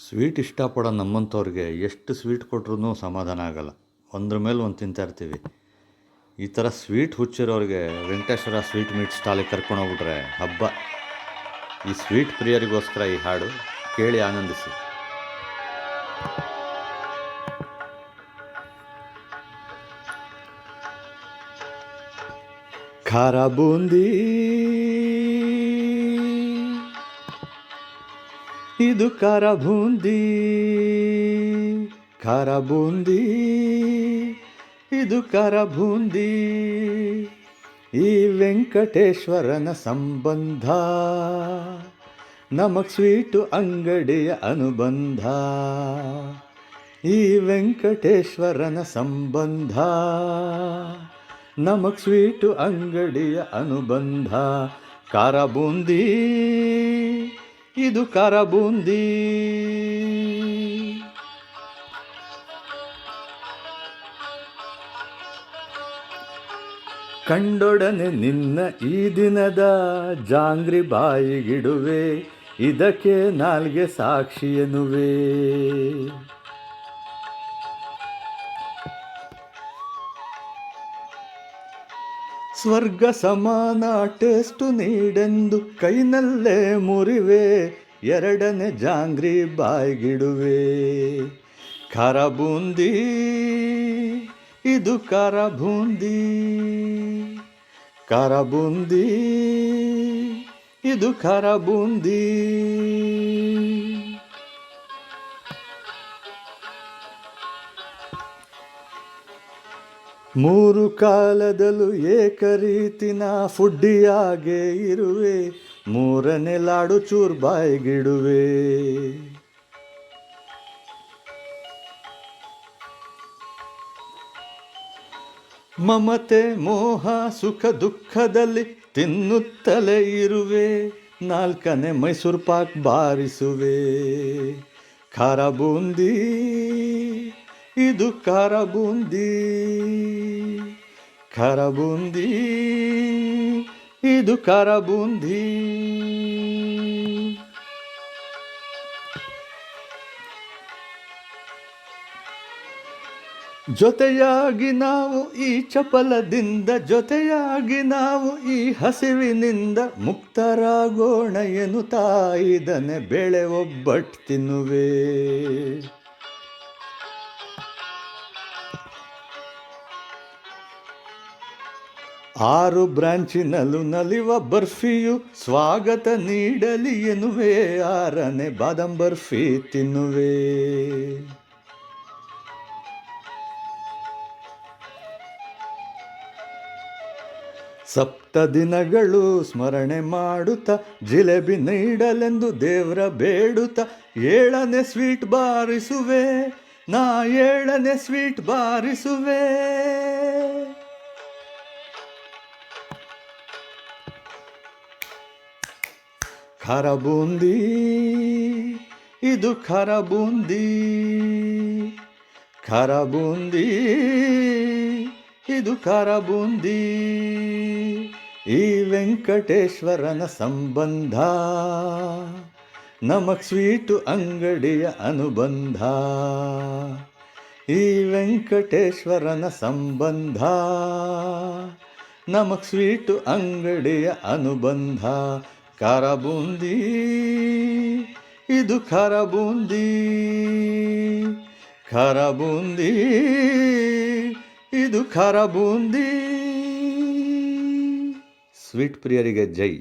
Sweet ಇಷ್ಟಪಡೋ ನಮ್ಮಂಥವ್ರಿಗೆ ಎಷ್ಟು sweet ಕೊಟ್ರೂ ಸಮಾಧಾನ ಆಗಲ್ಲ. ಒಂದ್ರ ಮೇಲೆ ಒಂದು ತಿಂತಾಯಿರ್ತೀವಿ. ಈ ಥರ ಸ್ವೀಟ್ ಹುಚ್ಚಿರೋರಿಗೆ ವೆಂಕಟೇಶ್ವರ ಸ್ವೀಟ್ ಮೀಟ್ ಸ್ಟಾಲಿಗೆ ಕರ್ಕೊಂಡೋಗ್ಬಿಟ್ರೆ ಹಬ್ಬ. ಈ ಸ್ವೀಟ್ ಪ್ರಿಯರಿಗೋಸ್ಕರ ಈ ಹಾಡು ಕೇಳಿ ಆನಂದಿಸಿ. ಖಾರ ಬೂಂದಿ ಇದು ಖಾರ ಬೂಂದಿ, ಖಾರ ಬೂಂದಿ ಇದು ಖಾರ ಬೂಂದಿ. ಈ ವೆಂಕಟೇಶ್ವರನ ಸಂಬಂಧ ನಮಗ್ ಸ್ವೀಟು ಅಂಗಡಿಯ ಅನುಬಂಧ. ಈ ವೆಂಕಟೇಶ್ವರನ ಸಂಬಂಧ ನಮಗ್ ಸ್ವೀಟು ಅಂಗಡಿಯ ಅನುಬಂಧ. ಖಾರ ಬೂಂದಿ ಇದು ಖಾರ ಬೂಂದಿ. ಕಂಡೊಡನೆ ನಿನ್ನ ಈ ದಿನದ ಜಾಂಗ್ರಿ ಬಾಯಿಗಿಡುವೆ, ಇದಕ್ಕೆ ನಾಲ್ಗೆ ಸಾಕ್ಷಿ ಎನ್ನುವೆ. ಸ್ವರ್ಗ ಸಮಾನ ಟೇಸ್ಟು ನೀಡೆಂದು ಕೈನಲ್ಲೇ ಮುರಿವೆ, ಎರಡನೇ ಜಾಂಗ್ರಿ ಬಾಯ್ಗಿಡುವೆ. ಖಾರ ಬೂಂದಿ ಇದು ಖಾರ ಬೂಂದಿ, ಖಾರ ಬೂಂದಿ ಇದು ಖಾರ ಬೂಂದಿ. ಮೂರು ಕಾಲದಲ್ಲೂ ಏಕರೀತಿನ ಫುಡ್ಡಿಯಾಗೆ ಇರುವೆ, ಮೂರನೇ ಲಾಡು ಚೂರ್ ಬಾಯ್ಗಿಡುವೆ. ಮಮತೆ ಮೋಹ ಸುಖ ದುಃಖದಲ್ಲಿ ತಿನ್ನುತ್ತಲೇ ಇರುವೆ, ನಾಲ್ಕನೇ ಮೈಸೂರು ಪಾಕ್ ಬಾರಿಸುವೆ. ಖಾರ ಬೂಂದಿ ಇದು ಖಾರ ಬೂಂದಿ, ಖಾರ ಬೂಂದಿ ಇದು ಖಾರ ಬೂಂದಿ. ಜೊತೆಯಾಗಿ ನಾವು ಈ ಚಪಲದಿಂದ, ಜೊತೆಯಾಗಿ ನಾವು ಈ ಹಸಿವಿನಿಂದ ಮುಕ್ತರಾಗೋಣ ಎನ್ನುತ್ತಾ ಇದನ್ನೇ ಬೇಳೆ ಒಬ್ಬಟ್ಟು ತಿನ್ನುವೆ. ಆರು ಬ್ರಾಂಚಿನಲ್ಲೂ ನಲಿವ ಬರ್ಫಿಯು ಸ್ವಾಗತ ನೀಡಲಿ ಎನ್ನುವೆ, ಆರನೇ ಬಾದಾಮ್ ಬರ್ಫಿ ತಿನ್ನುವೆ. ಸಪ್ತ ದಿನಗಳು ಸ್ಮರಣೆ ಮಾಡುತ್ತಾ ಜಿಲೇಬಿ ನೀಡಲೆಂದು ದೇವ್ರ ಬೇಡುತ್ತಾ ಏಳನೇ ಸ್ವೀಟ್ ಬಾರಿಸುವೆ, ನಾ ಏಳನೇ ಸ್ವೀಟ್ ಬಾರಿಸುವೆ. ಖಾರ ಬೂಂದಿ ಇದು ಖಾರ ಬೂಂದಿ, ಖಾರ ಬೂಂದಿ ಇದು ಖಾರ ಬೂಂದಿ. ಈ ವೆಂಕಟೇಶ್ವರನ ಸಂಬಂಧ ನಮಗ್ ಸ್ವೀಟು ಅಂಗಡಿಯ ಅನುಬಂಧ. ಈ ವೆಂಕಟೇಶ್ವರನ ಸಂಬಂಧ ನಮಗ್ ಸ್ವೀಟು ಅಂಗಡಿಯ ಅನುಬಂಧ. ಖಾರ ಬೂಂದಿ ಇದು ಖಾರ ಬೂಂದಿ, ಖಾರ ಬೂಂದಿ ಇದು ಖಾರ ಬೂಂದಿ. ಸ್ವೀಟ್ ಪ್ರಿಯರಿಗೆ ಜೈ.